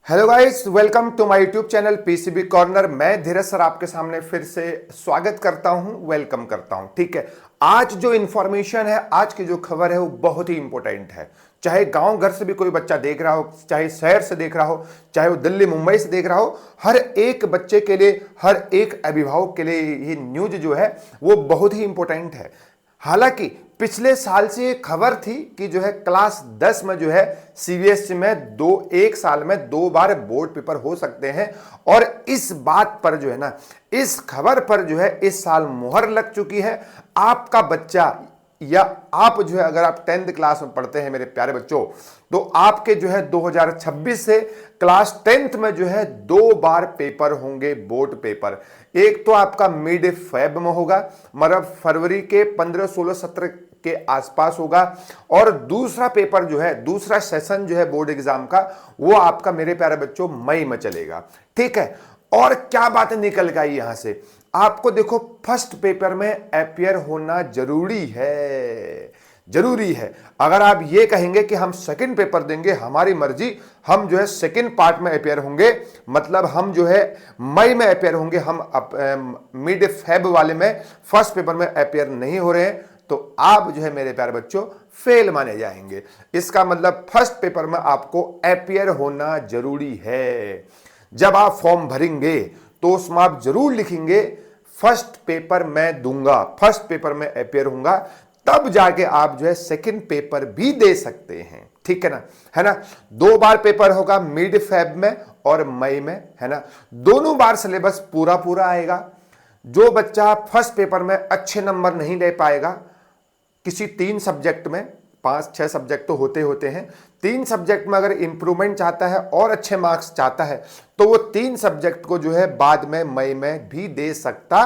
Hello guys, welcome to my YouTube channel PCB corner. मैं Dheeraj sir आपके सामने फिर से स्वागत करता हूं, वेलकम करता हूं। ठीक है, आज जो इंफॉर्मेशन है, आज की जो खबर है वो बहुत ही इंपॉर्टेंट है। चाहे गांव घर से भी कोई बच्चा देख रहा हो, चाहे शहर से देख रहा हो, चाहे वो दिल्ली मुंबई से देख रहा हो, हर एक बच्चे के लिए, हर एक अभिभावक के लिए ये न्यूज जो है वो बहुत ही इंपॉर्टेंट है। हालांकि पिछले साल से ये खबर थी कि जो है क्लास 10 में जो है सीबीएसई में एक साल में 2 बार बोर्ड पेपर हो सकते हैं। और इस बात पर जो है ना, इस खबर पर जो है इस साल मुहर लग चुकी है। आपका बच्चा या आप जो है, अगर आप 10th क्लास में पढ़ते हैं मेरे प्यारे बच्चों, तो आपके जो है 2026 से क्लास 10th में जो है 2 बार पेपर होंगे, बोर्ड पेपर। एक तो आपका मिड फेब में होगा, मतलब फरवरी के 15, 16, 17 के आसपास होगा, और दूसरा पेपर जो है, दूसरा सेशन जो है बोर्ड एग्जाम का, वो आपका मेरे प्यारे बच्चों मई में चलेगा। ठीक है, और क्या बात निकल गई यहां से, आपको देखो फर्स्ट पेपर में अपियर होना जरूरी है, जरूरी है। अगर आप ये कहेंगे कि हम सेकंड पेपर देंगे, हमारी मर्जी, हम जो है सेकंड पार्ट में अपियर होंगे, मतलब हम जो है मई में अपियर होंगे, हम मिड फेब वाले में फर्स्ट पेपर में अपियर नहीं हो रहे हैं, तो आप जो है मेरे प्यारे बच्चों फेल माने जाएंगे। इसका मतलब फर्स्ट पेपर में आपको अपियर होना जरूरी है। जब आप फॉर्म भरेंगे तो उसमें आप जरूर लिखेंगे फर्स्ट पेपर मैं दूंगा, फर्स्ट पेपर में अपियर होऊंगा, तब जाके आप जो है सेकंड पेपर भी दे सकते हैं। ठीक है ना, है ना। 2 बार पेपर होगा, मिड फेब में और मई में, है ना। दोनों बार सिलेबस पूरा पूरा आएगा। जो बच्चा फर्स्ट पेपर में अच्छे नंबर नहीं ले पाएगा, किसी 3 सब्जेक्ट में, 5-6 सब्जेक्ट तो होते होते हैं, 3 सब्जेक्ट में अगर इंप्रूवमेंट चाहता है और अच्छे मार्क्स चाहता है, तो वो 3 सब्जेक्ट को जो है बाद में मई में भी दे सकता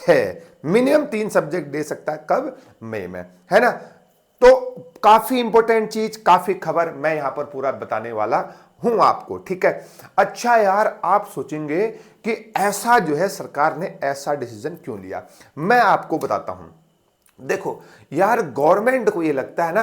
है। मिनिमम 3 सब्जेक्ट दे सकता है, कब? मई में, है ना। तो काफी इंपॉर्टेंट चीज, काफी खबर मैं यहां पर पूरा बताने वाला हूं आपको। ठीक है, अच्छा यार, आप सोचेंगे कि ऐसा जो है सरकार ने ऐसा डिसीजन क्यों लिया। मैं आपको बताता हूं। देखो यार, गवर्नमेंट को ये लगता है ना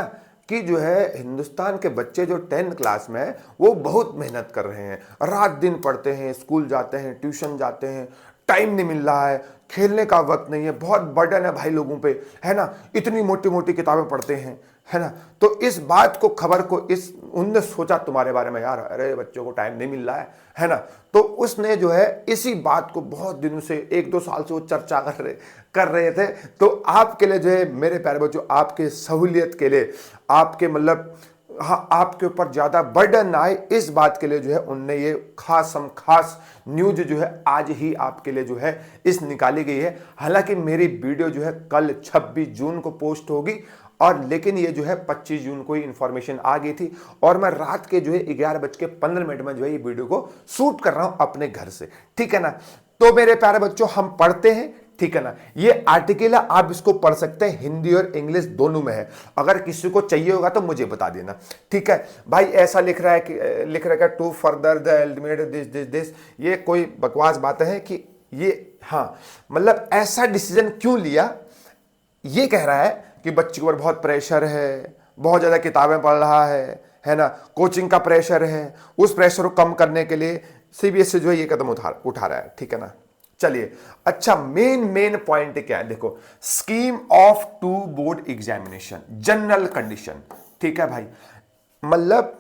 कि जो है हिंदुस्तान के बच्चे जो 10th क्लास में है वो बहुत मेहनत कर रहे हैं, रात दिन पढ़ते हैं, स्कूल जाते हैं, ट्यूशन जाते हैं, टाइम नहीं मिल रहा है, खेलने का वक्त नहीं है, बहुत बर्डन है भाई लोगों पे, है ना। इतनी मोटी मोटी किताबें पढ़ते हैं, है ना। तो इस बात को, खबर को, इस उनने सोचा तुम्हारे बारे में, यार अरे बच्चों को टाइम नहीं मिल रहा है ना। तो उसने जो है इसी बात को बहुत दिनों से, 1-2 साल से वो चर्चा कर रहे थे। तो आपके लिए जो है मेरे प्यारे बच्चों, आपके सहूलियत के लिए, आपके मतलब हाँ, आपके ऊपर ज्यादा बर्डन ना आए, इस बात के लिए जो है उनने ये खास न्यूज जो है आज ही आपके लिए जो है इस निकाली गई है। हालांकि मेरी वीडियो जो है कल 26 जून को पोस्ट होगी, और लेकिन ये जो है 25 जून को ही इंफॉर्मेशन आ गई थी, और मैं रात के जो है 11:15 में जो है ये वीडियो को शूट कर रहा हूं अपने घर से। ठीक है ना। तो मेरे प्यारे बच्चों, हम पढ़ते हैं, ठीक है ना। ये आर्टिकल है, आप इसको पढ़ सकते हैं, हिंदी और इंग्लिश दोनों में है। अगर किसी को चाहिए होगा तो मुझे बता देना। ठीक है भाई, ऐसा लिख रहा है कि to further the ultimate this, ये कोई बकवास बात है कि ये, हाँ मतलब ऐसा डिसीजन क्यों लिया। ये कह रहा है कि बच्चे के ऊपर बहुत प्रेशर है, बहुत ज्यादा किताबें पढ़ रहा है ना, कोचिंग का प्रेशर है, उस प्रेशर को कम करने के लिए सीबीएसई जो है ये कदम उठा रहा है। ठीक है ना। चलिए, अच्छा, मेन पॉइंट क्या है, देखो, scheme of 2 board examination, general condition. ठीक है भाई, मतलब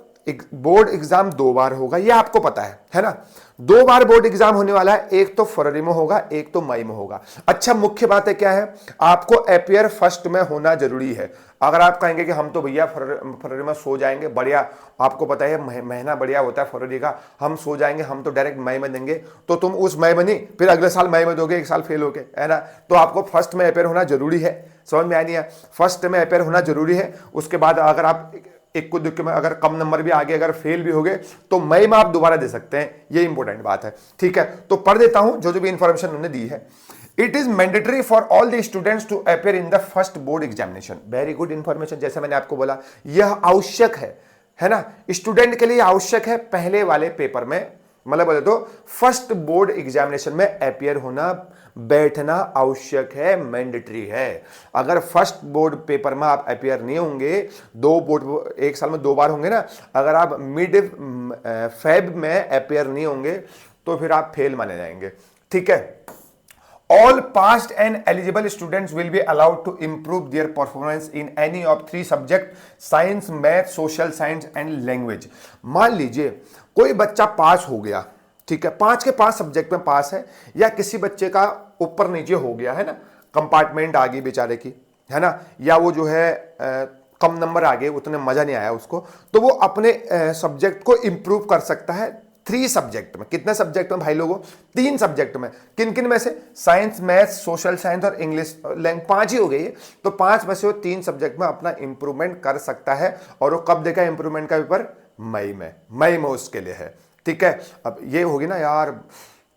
बोर्ड एग्जाम 2 बार होगा, ये आपको पता है ना। 2 बार बोर्ड एग्जाम होने वाला है, एक तो फरवरी में होगा, एक तो मई में होगा। अच्छा, मुख्य बात है क्या है, आपको अपियर फर्स्ट में होना जरूरी है। अगर आप कहेंगे कि हम तो भैया फरवरी में सो जाएंगे, बढ़िया, आपको पता है महीना बढ़िया होता है फरवरी का, हम सो जाएंगे, हम तो डायरेक्ट मई में देंगे, तो तुम उस मई में नहीं, फिर अगले साल मई में दोगे, 1 साल फेल होके, है ना। तो आपको फर्स्ट में अपियर होना जरूरी है। समझ में आया नहीं है? फर्स्ट में अपियर होना जरूरी है। उसके बाद अगर आप एक को दुख में अगर कम नंबर भी आगे, अगर फेल भी हो गए, तो मई में आप दोबारा दे सकते हैं। ये इंपॉर्टेंट बात है। ठीक है, तो पढ़ देता हूं जो भी इंफॉर्मेशन उन्होंने दी है। It is mandatory for all the students to appear in the first board examination. Very good information, जैसे मैंने आपको बोला, यह आवश्यक है ना, स्टूडेंट के लिए आवश्यक है पहले वाले पेपर में, मतलब बोले तो फर्स्ट बोर्ड एग्जामिनेशन में अपियर होना बैठना आवश्यक है, मैंडेटरी है। अगर फर्स्ट बोर्ड पेपर में आप अपियर नहीं होंगे, दो बोर्ड एक साल में 2 बार होंगे ना, अगर आप मिड फेब में अपियर नहीं होंगे तो फिर आप फेल माने जाएंगे, ठीक है। All past and eligible students will be allowed to improve their performance in any of 3 subjects: science, math, social science and language। मान लीजिए कोई बच्चा पास हो गया, ठीक है, 5 के 5 सब्जेक्ट में पास है, या किसी बच्चे का ऊपर नीचे हो गया है ना, कंपार्टमेंट आ गई बेचारे की, है ना, या वो जो है कम नंबर आ गए, उतने मजा नहीं आया उसको, तो वो अपने सब्जेक्ट को इंप्रूव कर सकता है 3 सब्जेक्ट में। कितने सब्जेक्ट में भाई लोगों? 3 सब्जेक्ट में। किन किन में से? साइंस, मैथ्स, सोशल साइंस और इंग्लिश लैंग्वेज, 5 ही हो गई है, तो 5 में से वो 3 सब्जेक्ट में अपना इंप्रूवमेंट कर सकता है। और वो कब देगा इंप्रूवमेंट का पेपर? मई में उसके लिए है, ठीक है। अब ये होगी ना यार,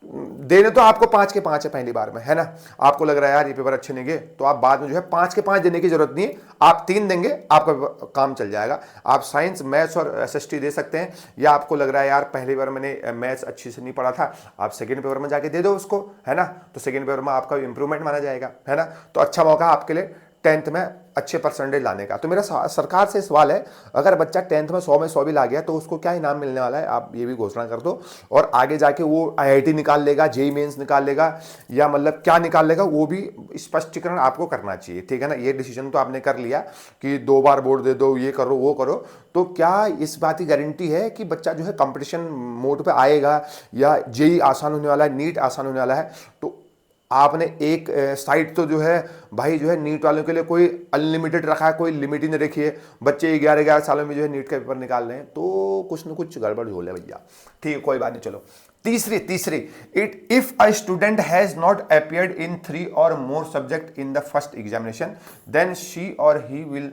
देने तो आपको 5 के 5 है पहली बार में, है ना, आपको लग रहा है यार ये पेपर अच्छे नहीं गए, तो आप बाद में जो है 5 के 5 देने की जरूरत नहीं है, आप 3 देंगे, आपका काम चल जाएगा। आप साइंस, मैथ्स और एसएसटी दे सकते हैं, या आपको लग रहा है यार पहली बार मैंने मैथ्स अच्छी से नहीं पढ़ा था, आप सेकंड पेपर में जाके दे दो उसको, है ना, तो सेकंड पेपर में आपका इंप्रूवमेंट माना जाएगा, है ना। तो अच्छा मौका आपके लिए 10th में अच्छे परसेंटेज लाने का। तो मेरा सरकार से सवाल है, अगर बच्चा 10th में 100 में 100 भी ला गया तो उसको क्या इनाम मिलने वाला है, आप ये भी घोषणा कर दो। और आगे जाके वो आईआईटी निकाल लेगा, जेईई मेंस निकाल लेगा, या मतलब क्या निकाल लेगा, वो भी स्पष्टीकरण आपको करना चाहिए, ठीक है ना। ये डिसीजन तो आपने कर लिया कि 2 बार बोर्ड दे दो, ये करो वो करो, तो क्या इस बात की गारंटी है कि बच्चा जो है कंपटीशन मोड पे आएगा, या जेईई आसान होने वाला है, नीट आसान होने वाला है? तो आपने एक साइट तो जो है भाई जो है नीट वालों के लिए कोई अनलिमिटेड रखा है, कोई लिमिट ही नहीं रखी है, बच्चे 11 सालों में जो है नीट का पेपर निकाल रहे हैं, तो कुछ न कुछ गड़बड़ हो है भैया, ठीक है, कोई बात नहीं। चलो तीसरी it if a student has not appeared in 3 or more subject in the first examination, then she or he will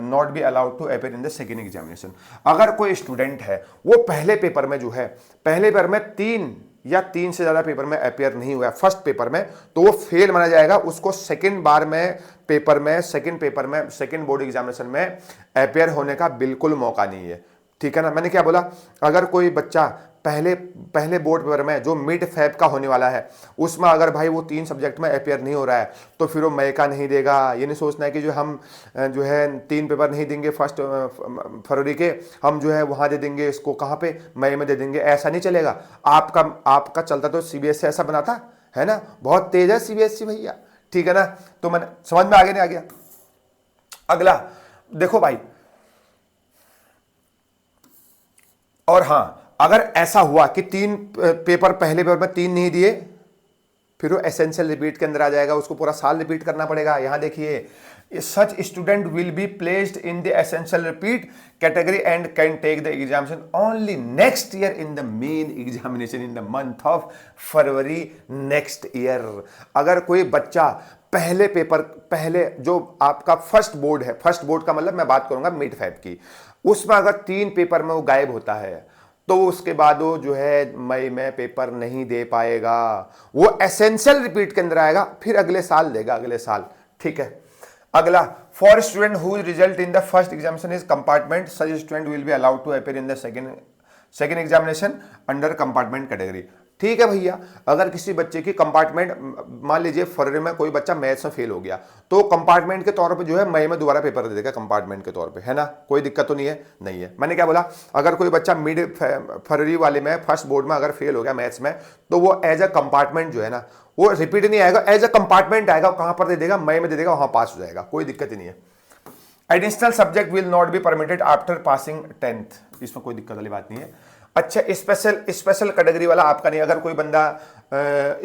not be allowed to appear in the second examination. अगर कोई स्टूडेंट है वो पहले पेपर में जो है, पहले paper में 3 या 3 से ज्यादा पेपर में अपियर नहीं हुआ फर्स्ट पेपर में, तो वो फेल माना जाएगा, उसको सेकंड बार में पेपर में, सेकंड बोर्ड एग्जामिनेशन में अपियर होने का बिल्कुल मौका नहीं है, ठीक है ना। मैंने क्या बोला? अगर कोई बच्चा पहले बोर्ड पेपर में जो मिड फेब का होने वाला है, उसमें अगर भाई वो 3 सब्जेक्ट में अपियर नहीं हो रहा है, तो फिर वो मई का नहीं देगा। ये नहीं सोचना है कि जो हम जो है 3 पेपर नहीं देंगे फर्स्ट फरवरी के, हम जो है वहां दे देंगे इसको, कहाँ पे? मई में दे देंगे, ऐसा नहीं चलेगा। आपका चलता तो सीबीएसई ऐसा बनाता है ना, बहुत तेज है सीबीएसई भैया, ठीक है ना। तो मैंने समझ में आगे नहीं आ गया? अगला देखो भाई, और हाँ, अगर ऐसा हुआ कि 3 पेपर पहले पेपर में 3 नहीं दिए, फिर वो एसेंशियल रिपीट के अंदर आ जाएगा, उसको पूरा साल रिपीट करना पड़ेगा। यहां देखिए, such student will be placed in the essential repeat category and can take the examination only next year in the main examination in the month of February next year. अगर कोई बच्चा पहले जो आपका फर्स्ट बोर्ड है, first board का मतलब मैं बात करूंगा मिड फेब की, उसमें अगर 3 पेपर में वो गायब होता है, तो उसके बाद वो जो है मई में पेपर नहीं दे पाएगा, वो एसेंशियल रिपीट के अंदर आएगा, फिर अगले साल देगा, अगले साल, ठीक है। अगला, for student whose result in the first examination is compartment, such student will be allowed to appear in the second examination under compartment category. ठीक है भैया, अगर किसी बच्चे की कंपार्टमेंट, मान लीजिए फरवरी में कोई बच्चा मैथ्स में फेल हो गया, तो कंपार्टमेंट के तौर पे जो है मई में दोबारा पेपर दे देगा कंपार्टमेंट के तौर पे, है ना, कोई दिक्कत तो नहीं है? नहीं है। मैंने क्या बोला? अगर कोई बच्चा मिड फरवरी वाले में फर्स्ट बोर्ड में अगर फेल हो गया मैथ्स में, तो वो एज अ कंपार्टमेंट जो है ना, वो रिपीट नहीं आएगा, एज अ कंपार्टमेंट आएगा, कहां पर दे देगा? मई में दे देगा, वहां पास हो जाएगा, कोई दिक्कत ही नहीं है। Additional subject will not be permitted after passing 10th, इसमें कोई दिक्कत वाली बात नहीं है। अच्छा, स्पेशल कैटेगरी वाला आपका नहीं। अगर कोई बंदा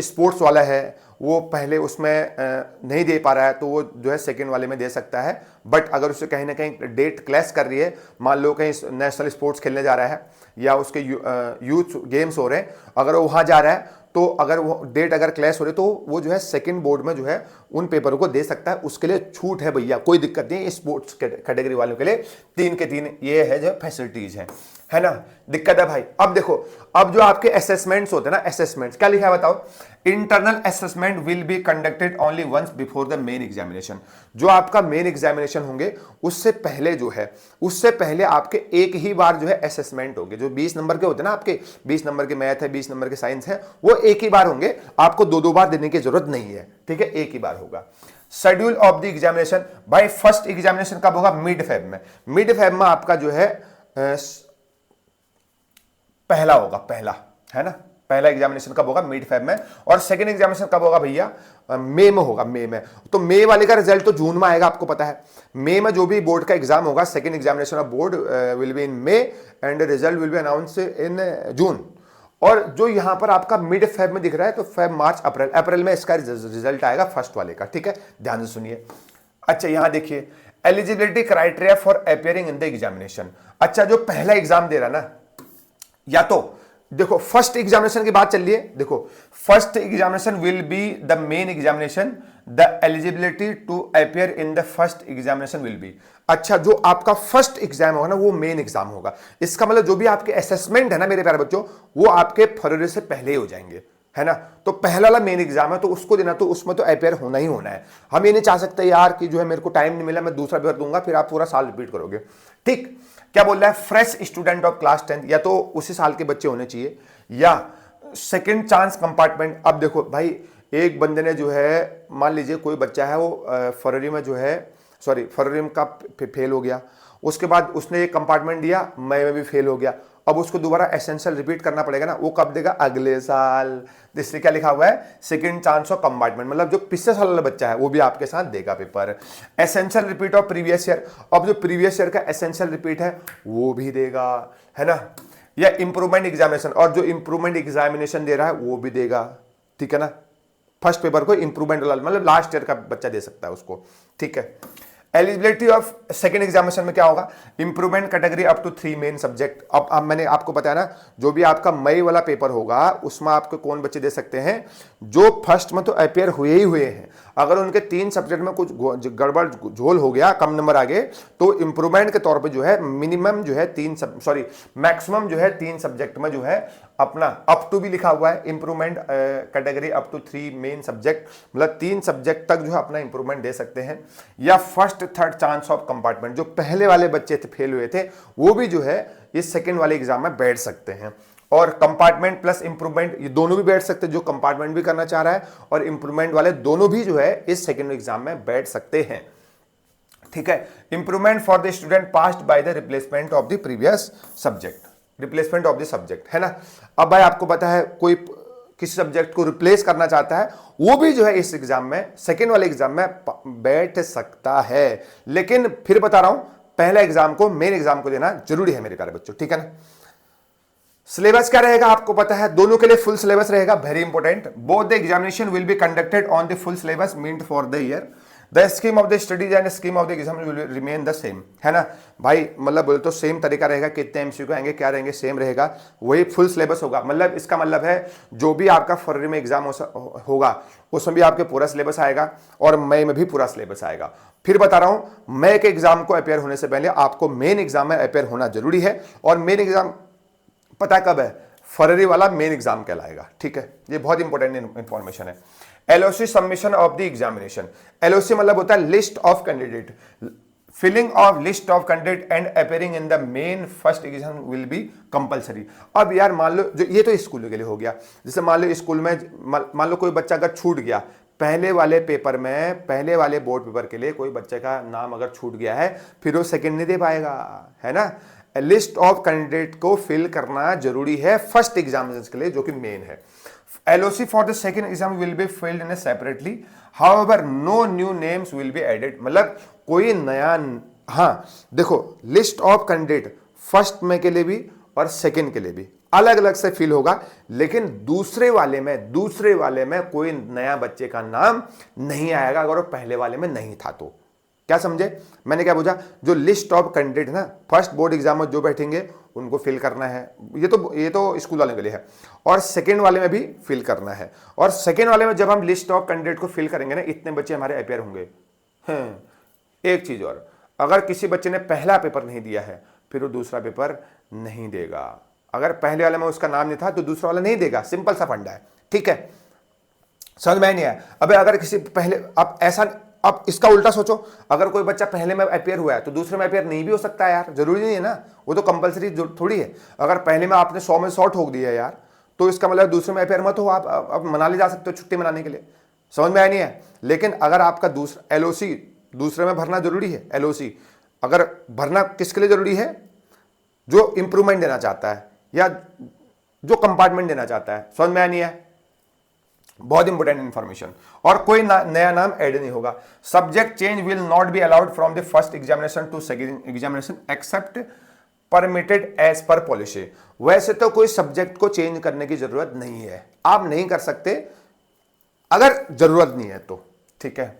स्पोर्ट्स वाला है, वो पहले उसमें नहीं दे पा रहा है, तो वो जो है सेकंड वाले में दे सकता है। बट अगर उसे कहीं ना कहीं डेट क्लैश कर रही है, मान लो कहीं नेशनल स्पोर्ट्स खेलने जा रहा है, या उसके यूथ गेम्स हो रहे हैं, अगर वो वहाँ जा रहा है, तो अगर वो डेट अगर क्लैश हो रही, तो वो जो है सेकंड बोर्ड में जो है उन पेपरों को दे सकता है, उसके लिए छूट है भैया, कोई दिक्कत नहीं है। स्पोर्ट्स कैटेगरी वालों के लिए 3 के 3 ये है जो फैसिलिटीज है है ना, दिक्कत है भाई। अब देखो, अब जो आपके असेसमेंट्स होते हैं ना, असेसमेंट्स क्या लिखा है बताओ, internal assessment will be conducted only once before the main examination. जो आपका मेन एग्जामिनेशन होंगे उससे पहले जो है, उससे पहले आपके एक ही बार जो है असेसमेंट होंगे। जो 20 नंबर के होते हैं ना, आपके 20 नंबर के मैथ है, 20 नंबर के साइंस है, वो एक ही बार होंगे, आपको दो दो बार देने की जरूरत नहीं है, ठीक है, एक ही बार होगा। शेड्यूल ऑफ द एग्जामिनेशन, भाई फर्स्ट एग्जामिनेशन कब होगा, मिड फेब में। मिड फेब में आपका जो है पहला होगा, पहला, है ना, पहला एग्जामिनेशन कब होगा, मिड फेब में। और सेकंड एग्जामिनेशन कब होगा भैया, मई में होगा, मई में। तो मई वाले का रिजल्ट तो जून में आएगा, आपको पता है। मई में जो भी बोर्ड का एग्जाम होगा, second examination of board will be in May and result will be announce in June. और जो यहां पर आपका मिड फेब में दिख रहा है, तो फेब, मार्च, अप्रैल, अप्रैल में इसका रिजल्ट आएगा फर्स्ट वाले का, ठीक है, ध्यान से सुनिए। अच्छा यहां देखिए, eligibility criteria for appearing in the examination. अच्छा, जो पहला एग्जाम दे रहा ना, या तो देखो फर्स्ट एग्जामिनेशन की बात चल रही है, देखो first examination will be the main examination, the eligibility to appear in the first examination will be. अच्छा, जो आपका फर्स्ट एग्जाम होगा ना, वो मेन एग्जाम होगा। इसका मतलब जो भी आपके असेसमेंट है ना मेरे प्यारे बच्चों, वो आपके फरवरी से पहले ही हो जाएंगे, है ना। तो पहला वाला मेन एग्जाम है, तो उसको देना, तो उसमें तो अपियर होना ही होना है। हम ये नहीं चाह सकते यार कि जो है मेरे को टाइम नहीं मिला, मैं दूसरा पेपर दूंगा, फिर आप पूरा साल रिपीट करोगे। ठीक, क्या बोल रहा है, फ्रेश स्टूडेंट ऑफ क्लास 10, या तो उसी साल के बच्चे होने चाहिए, या सेकंड चांस कंपार्टमेंट। अब देखो भाई, एक बंदे ने जो है, मान लीजिए कोई बच्चा है, वो फरवरी में जो है, सॉरी फरवरी में का फेल हो गया, उसके बाद उसने एक कंपार्टमेंट दिया, मई में भी फेल हो गया, अब उसको दोबारा एसेंशियल रिपीट करना पड़ेगा ना, वो कब देगा, अगले साल। इसलिए क्या लिखा हुआ है, सेकंड चांस ऑफ कंपार्टमेंट, मतलब जो पिछले साल वाला बच्चा है वो भी आपके साथ देगा paper. Essential repeat of previous year, अब जो प्रीवियस ईयर का एसेंशियल रिपीट है वो भी देगा, है ना। या इंप्रूवमेंट एग्जामिनेशन, और जो इंप्रूवमेंट एग्जामिनेशन दे रहा है वो भी देगा, ठीक है ना। फर्स्ट पेपर को इंप्रूवमेंट वाला, मतलब लास्ट ईयर का बच्चा दे सकता है उसको, ठीक है। एलिजिबिलिटी ऑफ सेकंड एग्जामिनेशन में क्या होगा, improvement category up to 3 main subject. अब मैंने आपको बताया ना, जो भी आपका मई वाला पेपर होगा उसमें आपको कौन बच्चे दे सकते हैं, जो फर्स्ट में तो अपियर हुए ही हुए हैं, अगर उनके 3 सब्जेक्ट में कुछ गड़बड़ झोल हो गया, कम नंबर आ गए, तो इंप्रूवमेंट के तौर पे जो है मिनिमम जो है मैक्सिमम जो है 3 सब्जेक्ट में जो है अपना, अप टू भी लिखा हुआ है, improvement category up to 3 main subject, मतलब 3 सब्जेक्ट तक जो है अपना इंप्रूवमेंट दे सकते हैं। या first third chance of compartment, जो पहले वाले बच्चे थे फेल हुए थे, वो भी जो है इस सेकंड वाले एग्जाम में बैठ सकते हैं। और कंपार्टमेंट प्लस इंप्रूवमेंट, ये दोनों भी बैठ सकते हैं, जो कंपार्टमेंट भी करना चाह रहा है और इंप्रूवमेंट वाले दोनों भी जो है इस सेकंड एग्जाम में बैठ सकते हैं, ठीक है। Improvement for the student passed by the replacement of the previous subject, replacement of the subject, है ना। अब भाई आपको पता है, कोई किसी सब्जेक्ट को रिप्लेस करना चाहता है, वो भी जो है इस एग्जाम में, सेकेंड वाले एग्जाम में बैठ सकता है। लेकिन फिर बता रहा हूं, पहला एग्जाम को, मेन एग्जाम को देना जरूरी है मेरे प्यारे बच्चों, ठीक है ना। सिलेबस क्या रहेगा आपको पता है, दोनों के लिए फुल सिलेबस रहेगा, very important. Both the examination will be conducted on the full syllabus meant for the year. The scheme of the studies and scheme of the exam will remain the same, है ना भाई। मतलब बोले तो same तरीका रहेगा, कितने MCQ आएंगे, क्या रहेंगे, सेम रहेगा, वही फुल सिलेबस होगा। मतलब इसका मतलब है, जो भी आपका फरवरी में एग्जाम होगा उसमें भी आपके पूरा सिलेबस आएगा, और मई में भी पूरा सिलेबस आएगा। फिर बता रहा हूं, मई के एग्जाम को अपेयर होने से पहले आपको मेन एग्जाम में अपेयर होना जरूरी है, और मेन एग्जाम पता कब है, फरवरी वाला मेन एग्जाम कहलाएगा, ठीक है। ये बहुत इंपॉर्टेंट इंफॉर्मेशन है। LOC submission of the examination, LOC मतलब होता है list of candidate, filling of list of candidate and appearing in the main first exam will be compulsory. अब यार मान लो, जो ये तो स्कूल के लिए हो गया, जैसे मान लो स्कूल में, मान लो कोई बच्चा अगर छूट गया पहले वाले पेपर में, पहले वाले बोर्ड पेपर के लिए कोई बच्चे का नाम अगर छूट गया है, फिर वो सेकंड नहीं दे पाएगा, है ना। लिस्ट ऑफ कैंडिडेट को फिल करना जरूरी है फर्स्ट एग्जामिनेशन के लिए, जो कि मेन है। LOC for the second exam will be filled in a separately, however no new names will be added। मतलब कोई नया, हाँ देखो, लिस्ट ऑफ कैंडिडेट फर्स्ट में के लिए भी और सेकंड के लिए भी अलग अलग से फिल होगा, लेकिन दूसरे वाले में कोई नया बच्चे का नाम नहीं आएगा अगर वो पहले वाले में नहीं था तो। क्या समझे मैंने क्या पूछा, जो लिस्ट ऑफ कैंडिडेट है ना, फर्स्ट बोर्ड एग्जाम में जो बैठेंगे उनको फिल करना है, ये तो स्कूल वाले के लिए है, और सेकंड वाले में भी फिल करना है। और सेकंड वाले में जब हम लिस्ट ऑफ कैंडिडेट को फिल करेंगे ना, इतने बच्चे हमारे अपेयर होंगे। एक चीज और, अगर किसी बच्चे ने पहला पेपर नहीं दिया है, फिर वो दूसरा पेपर नहीं देगा। अगर पहले वाले में उसका नाम नहीं था तो दूसरा वाला नहीं देगा, सिंपल सा फंडा है, ठीक है। समझ में नहीं आया? अबे अगर किसी पहले, अब ऐसा, अब इसका उल्टा सोचो, अगर कोई बच्चा पहले में अपियर हुआ है तो दूसरे में अपियर नहीं भी हो सकता है यार, जरूरी नहीं है ना, वो तो कंपलसरी थोड़ी है। अगर पहले में आपने 100 में 100 ठोक दिया यार, तो इसका मतलब दूसरे में अपियर मत हो, आप मनाली जा सकते हो छुट्टी मनाने के लिए। समझ में आया नहीं है? लेकिन अगर आपका दूसरा एलओसी दूसरे में भरना जरूरी है, एलओसी अगर भरना किसके लिए जरूरी है? जो इंप्रूवमेंट देना चाहता है या जो कंपार्टमेंट देना चाहता है। समझ में आया नहीं है? बहुत इंपॉर्टेंट इंफॉर्मेशन। और कोई नया नाम ऐड नहीं होगा। Subject change will not be allowed from the first examination to second examination except permitted as per policy. वैसे तो कोई सब्जेक्ट को चेंज करने की जरूरत नहीं है, आप नहीं कर सकते अगर जरूरत नहीं है तो, ठीक है।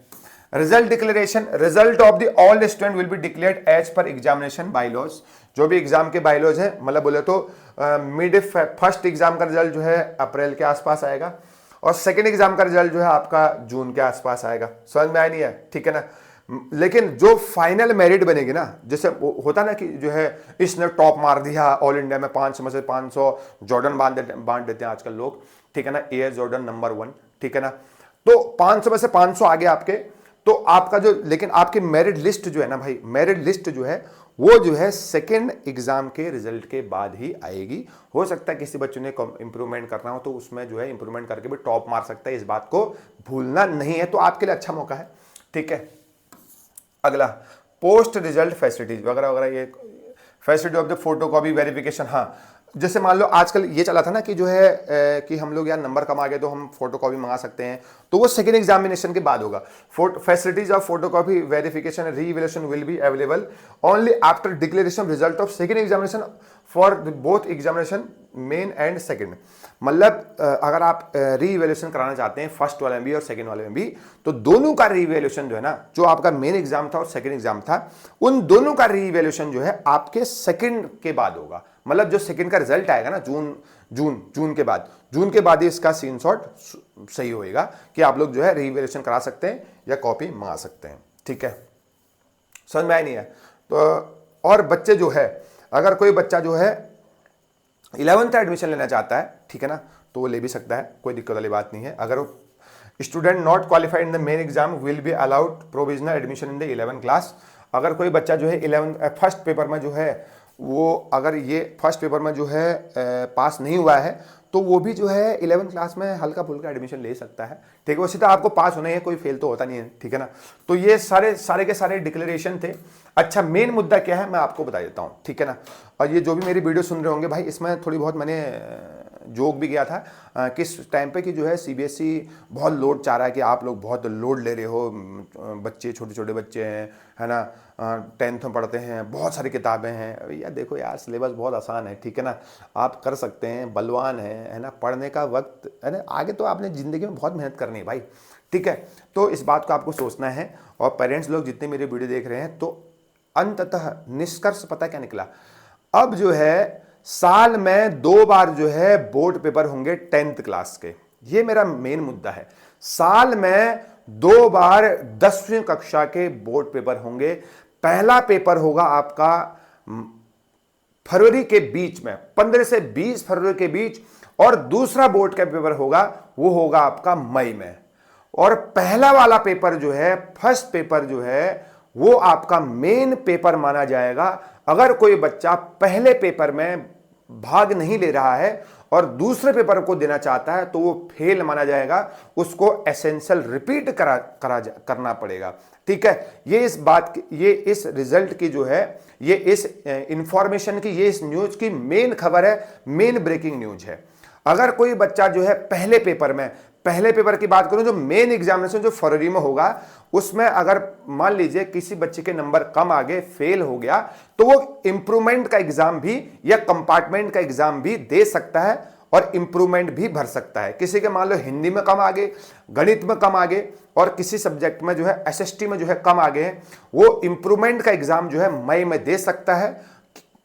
Result declaration, result of the all student will be declared as per examination bylaws. जो भी एग्जाम के बायलॉज है, मतलब बोले तो मिड फर्स्ट एग्जाम का रिजल्ट जो है अप्रैल के आसपास आएगा और सेकेंड एग्जाम का रिजल्ट जो है आपका जून के आसपास आएगा। समझ में आया नहीं है? ठीक है ना। लेकिन जो फाइनल मेरिट बनेगी ना, जैसे होता ना कि जो है इसने टॉप मार दिया ऑल इंडिया में 500 में से 500 जॉर्डन बांट देते हैं आजकल लोग, ठीक है ना, एयर जॉर्डन नंबर 1, ठीक है ना। तो 500 में से 500 आगे आपके, तो आपका जो, लेकिन आपकी मेरिट लिस्ट जो है ना भाई, मेरिट लिस्ट जो है वो जो है सेकेंड एग्जाम के रिजल्ट के बाद ही आएगी। हो सकता है किसी बच्चे ने इंप्रूवमेंट करना हो तो उसमें जो है इंप्रूवमेंट करके भी टॉप मार सकता है, इस बात को भूलना नहीं है। तो आपके लिए अच्छा मौका है, ठीक है। अगला, पोस्ट रिजल्ट फैसिलिटीज वगैरह वगैरह, ये facility of the photo copy verification. हाँ, जैसे मान लो आजकल ये चला था ना कि जो है कि हम लोग यार नंबर कम आ गए तो हम फोटो कॉपी मंगा सकते हैं, तो वो सेकेंड एग्जामिनेशन के बाद होगा। Facilities of photo copy verification revaluation will be available only after declaration result of second examination for both examination main and second. मतलब अगर आप रीवैल्यूएशन कराना चाहते हैं फर्स्ट वाले में भी और सेकेंड वाले में भी, तो दोनों का रीवैल्यूएशन जो है ना, जो आपका मेन एग्जाम था और सेकेंड एग्जाम था, उन दोनों का रीवैल्यूएशन जो है आपके सेकेंड के बाद होगा। मतलब जो सेकंड का रिजल्ट आएगा ना जून के बाद ही इसका सीन शॉट सही होएगा कि आप लोग जो है रीवैल्यूएशन करा सकते हैं या कॉपी मंगा सकते हैं, ठीक है। समझ में आया नहीं है? तो और बच्चे जो है, अगर कोई बच्चा जो है 11th एडमिशन लेना चाहता है, ठीक है ना, तो वो ले भी सकता है, कोई दिक्कत वाली बात नहीं है। अगर वो student not qualified in the main exam will be allowed provisional admission in the 11th class. अगर कोई बच्चा जो है 11th फर्स्ट पेपर में जो है वो, अगर ये फर्स्ट पेपर में जो है पास नहीं हुआ है, तो वो भी जो है 11th क्लास में हल्का फुल्का एडमिशन ले सकता है, ठीक है। वैसे तो आपको पास होना ही है, कोई फेल तो होता नहीं है, ठीक है ना। तो ये सारे के सारे डिक्लेरेशन थे। अच्छा, मेन मुद्दा क्या है मैं आपको बता देता हूँ, ठीक है ना। और ये जो भी मेरी वीडियो सुन रहे होंगे भाई, इसमें थोड़ी बहुत मैंने जोक भी किया था किस टाइम पे कि जो है सीबीएसई बहुत लोड चाह रहा है कि आप लोग बहुत लोड ले रहे हो, बच्चे छोटे छोटे बच्चे हैं, है ना, 10th में पढ़ते हैं, बहुत सारी किताबें हैं। भैया देखो यार, सिलेबस बहुत आसान है, ठीक है ना, आप कर सकते हैं, बलवान है ना, पढ़ने का वक्त है ना, आगे तो आपने ज़िंदगी में बहुत मेहनत करनी है भाई, ठीक है। तो इस बात को आपको सोचना है। और पेरेंट्स लोग जितने मेरे वीडियो देख रहे हैं, तो अंततः निष्कर्ष पता क्या निकला, अब जो है साल में 2 बार जो है बोर्ड पेपर होंगे 10th क्लास के। ये मेरा मेन मुद्दा है। साल में 2 बार 10वीं कक्षा के बोर्ड पेपर होंगे। पहला पेपर होगा आपका फरवरी के बीच में, 15 से 20 फरवरी के बीच, और दूसरा बोर्ड का पेपर होगा वो होगा आपका मई में। और पहला वाला पेपर जो है, फर्स्ट पेपर जो है, वो आपका मेन पेपर माना जाएगा। अगर कोई बच्चा पहले पेपर में भाग नहीं ले रहा है और दूसरे पेपर को देना चाहता है तो वो फेल माना जाएगा, उसको एसेंशियल रिपीट करना पड़ेगा, ठीक है। ये इस बात की, ये इस रिजल्ट की जो है, ये इस इंफॉर्मेशन की, ये इस न्यूज की मेन खबर है, मेन ब्रेकिंग न्यूज है। अगर कोई बच्चा जो है पहले पेपर की बात करूं, जो मेन एग्जामिनेशन जो फरवरी में होगा, उसमें अगर मान लीजिए किसी बच्चे के नंबर कम आ गए, फेल हो गया, तो वो इंप्रूवमेंट का एग्जाम भी या कंपार्टमेंट का एग्जाम भी दे सकता है और इंप्रूवमेंट भी भर सकता है। किसी के मान लो हिंदी में कम आ गए, गणित में कम आ गए, और किसी सब्जेक्ट में जो है एसएसटी में जो है कम आ गए हैं, वो इंप्रूवमेंट का एग्जाम जो है मई में दे सकता है।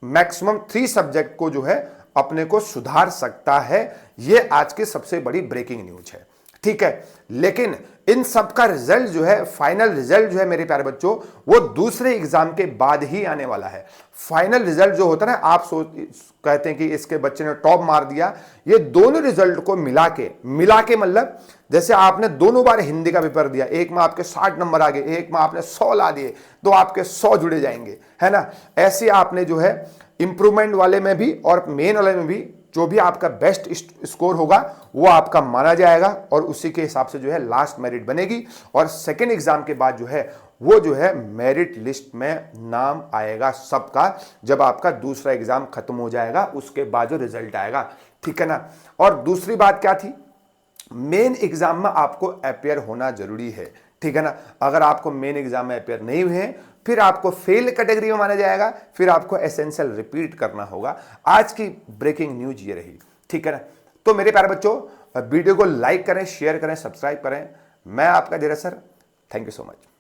मैक्सिमम 3 सब्जेक्ट को जो है अपने को सुधार सकता है। ये आज की सबसे बड़ी ब्रेकिंग न्यूज है, ठीक। ठीक है। लेकिन इन सब का रिजल्ट जो है, फाइनल रिजल्ट जो है मेरे प्यारे बच्चों, वो दूसरे एग्जाम के बाद ही आने वाला है। फाइनल रिजल्ट जो होता है ना, आप कहते हैं कि इसके बच्चे ने टॉप मार दिया, ये दोनों रिजल्ट को मिला के मतलब जैसे आपने दोनों बार हिंदी का पेपर दिया, एक में आपके 60 नंबर आ गए, एक में आपने 100 ला दिए, तो आपके 100 जुड़े जाएंगे, है ना। ऐसे आपने जो है इंप्रूवमेंट वाले में भी और मेन वाले में भी जो भी आपका बेस्ट स्कोर होगा वो आपका माना जाएगा और उसी के हिसाब से जो है लास्ट मेरिट बनेगी। और सेकेंड एग्जाम के बाद जो है वो जो है मेरिट लिस्ट में नाम आएगा सबका, जब आपका दूसरा एग्जाम खत्म हो जाएगा उसके बाद जो रिजल्ट आएगा, ठीक है ना। और दूसरी बात क्या थी, मेन एग्जाम में आपको अपेयर होना जरूरी है, ठीक है ना। अगर आपको मेन एग्जाम में अपेयर नहीं हुए हैं फिर आपको फेल कैटेगरी में माना जाएगा, फिर आपको एसेंशियल रिपीट करना होगा। आज की ब्रेकिंग न्यूज ये रही, ठीक है ना। तो मेरे प्यारे बच्चों, वीडियो को लाइक करें, शेयर करें, सब्सक्राइब करें। मैं आपका Dheeraj sir, thank you so much.